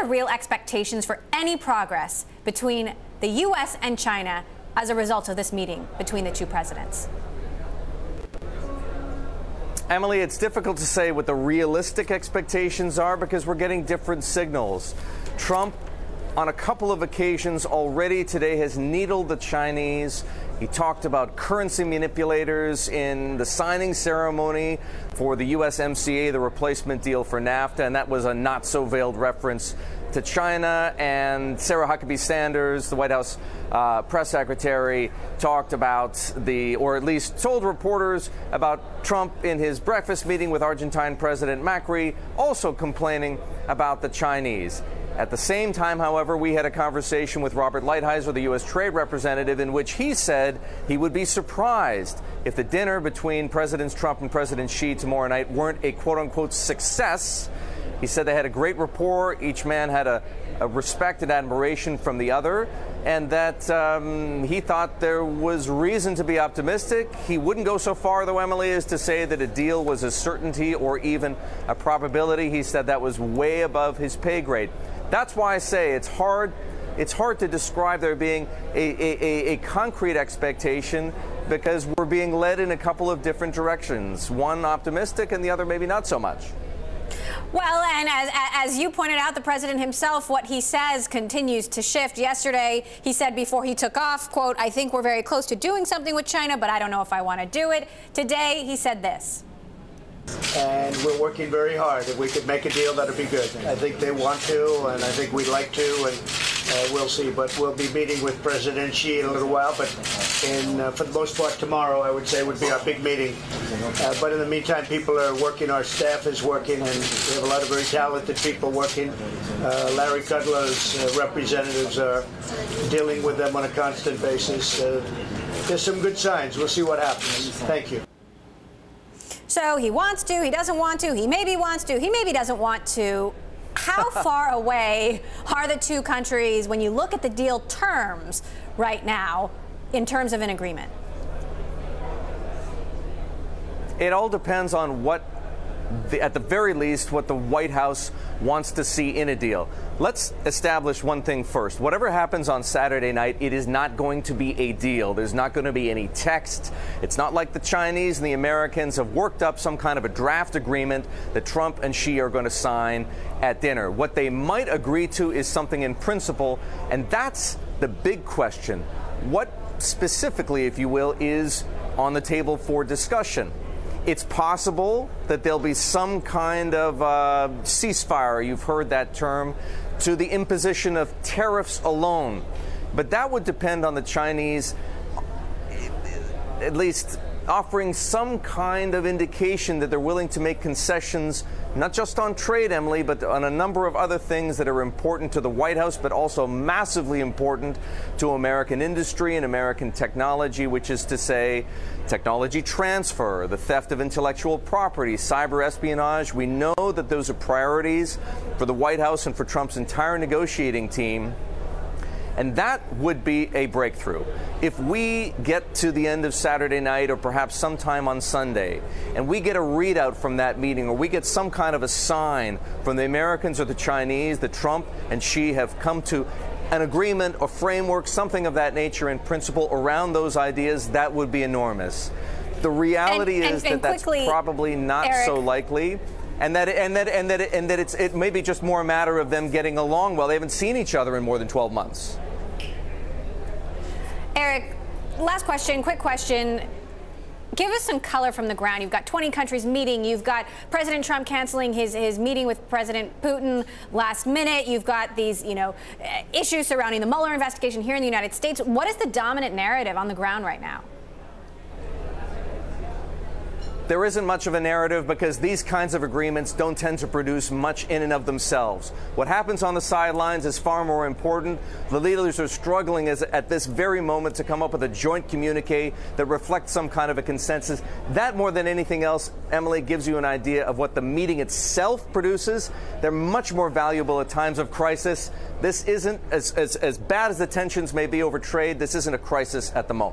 the real expectations for any progress between the U.S. and China as a result of this meeting between the two presidents? Emily, it's difficult to say what the realistic expectations are because we're getting different signals. Trump, on a couple of occasions already today, has needled the Chinese. He talked about currency manipulators in the signing ceremony for the USMCA, the replacement deal for NAFTA, and that was a not-so-veiled reference to China. And Sarah Huckabee Sanders, the White House press secretary, talked about or at least told reporters about Trump in his breakfast meeting with Argentine President Macri, also complaining about the Chinese. At the same time, however, we had a conversation with Robert Lighthizer, the U.S. Trade Representative, in which he said he would be surprised if the dinner between Presidents Trump and President Xi tomorrow night weren't a quote-unquote success. He said they had a great rapport. Each man had a respect and admiration from the other, and that he thought there was reason to be optimistic. He wouldn't go so far, though, Emily, as to say that a deal was a certainty or even a probability. He said that was way above his pay grade. That's why I say it's hard to describe there being a concrete expectation, because we're being led in a couple of different directions, one optimistic and the other maybe not so much. Well, and as you pointed out, the president himself, what he says continues to shift. Yesterday, he said before he took off, quote, "I think we're very close to doing something with China, but I don't know if I want to do it." Today, he said this. And we're working very hard. If we could make a deal, that'd be good. I think they want to, and I think we'd like to, and we'll see. But we'll be meeting with President Xi in a little while. But for the most part, tomorrow, I would say, would be our big meeting. But in the meantime, people are working. Our staff is working, and we have a lot of very talented people working. Larry Kudlow's representatives are dealing with them on a constant basis. There's some good signs. We'll see what happens. Thank you. So he wants to, he doesn't want to, he maybe wants to, he maybe doesn't want to. How far away are the two countries when you look at the deal terms right now in terms of an agreement? It all depends on at the very least, what the White House wants to see in a deal. Let's establish one thing first. Whatever happens on Saturday night, it is not going to be a deal. There's not going to be any text. It's not like the Chinese and the Americans have worked up some kind of a draft agreement that Trump and Xi are going to sign at dinner. What they might agree to is something in principle, and that's the big question. What specifically, if you will, is on the table for discussion? It's possible that there'll be some kind of ceasefire, you've heard that term, to the imposition of tariffs alone. But that would depend on the Chinese at least offering some kind of indication that they're willing to make concessions, not just on trade, Emily, but on a number of other things that are important to the White House, but also massively important to American industry and American technology, which is to say technology transfer, the theft of intellectual property, cyber espionage. We know that those are priorities for the White House and for Trump's entire negotiating team. And that would be a breakthrough. If we get to the end of Saturday night or perhaps sometime on Sunday, and we get a readout from that meeting, or we get some kind of a sign from the Americans or the Chinese that Trump and Xi have come to an agreement or framework, something of that nature in principle around those ideas, that would be enormous. The reality is that that's probably not Erik, so likely. And that it may be just more a matter of them getting along well. They haven't seen each other in more than 12 months. Erik, last question, quick question. Give us some color from the ground. You've got 20 countries meeting. You've got President Trump canceling his meeting with President Putin last minute. You've got these, issues surrounding the Mueller investigation here in the United States. What is the dominant narrative on the ground right now? There isn't much of a narrative because these kinds of agreements don't tend to produce much in and of themselves. What happens on the sidelines is far more important. The leaders are struggling at this very moment to come up with a joint communique that reflects some kind of a consensus. That, more than anything else, Emily, gives you an idea of what the meeting itself produces. They're much more valuable at times of crisis. This isn't, as bad as the tensions may be over trade, this isn't a crisis at the moment.